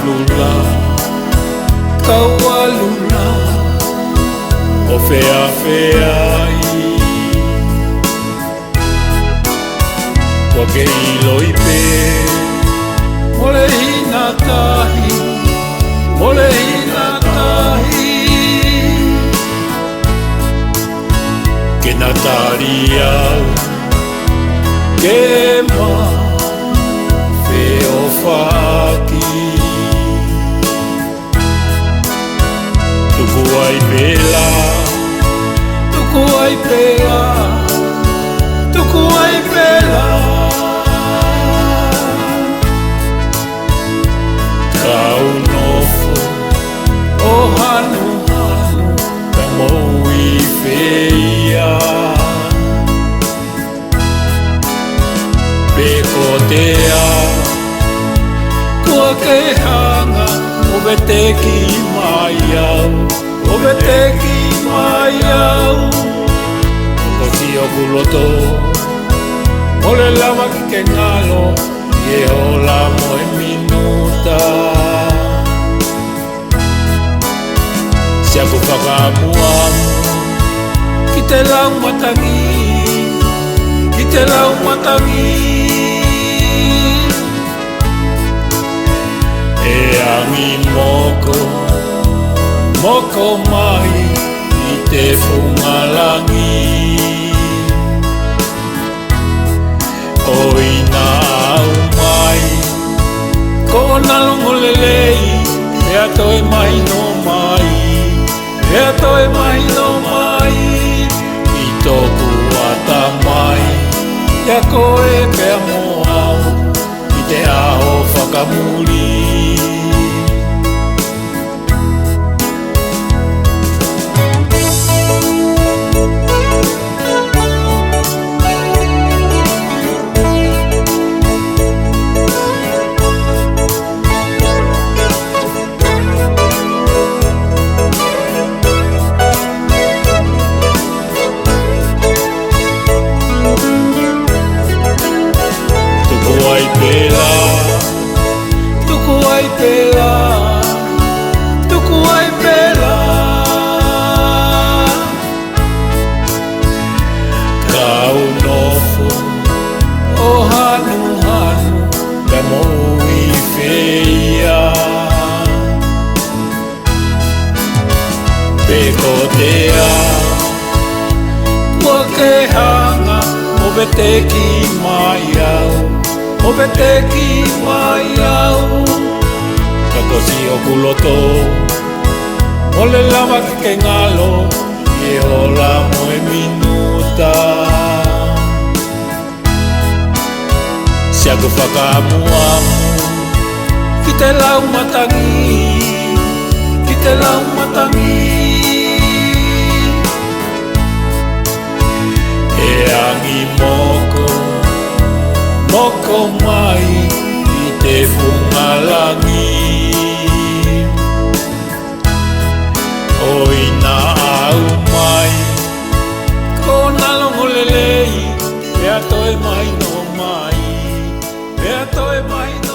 lula, kaua lula, o fea feai. Kua ke ilo i pe, mole hina tahi, mole hina tahi. Ke na tari au, ke ma feo whaki. Tuku ai pela, tuku ai pela, tuku ai pela. Kau nofo, o hanu hanu, ka mou i whea. Peko tea, kua ke hanga, o vete ki mai au, o vete ki mai au. Ko si o kuloto, mole lava ki ke ngalo, e hola mo e minuta. Si aku whakamuamu, ki te lau matangi, ki te lau matangi. E angi moko, moko mai, i te whungalangi. O ina au mai, ko na longo lelei, e atoe mai no mai, e atoe mai no mai. I toku ata mai, e a koe pea moau, i te aho whakamuri. Tuku ai pela, tuku ai pela. Kau nofo, o hanu hanu, ka mou i whea. Peko tea, kua ke hanga, o vete ki mai au, o vete ki mai au. Kakosi o kuloto, mole lava ki ke ngalo, e hola mo e minuta. Si aku whakamuamu, ki te lau matangi, ki te lau matangi. E angi moko, moko mai, i te whungalangi. O ina au mai, ko na longo lelei, e atoe mai no mai, e atoe mai no mai.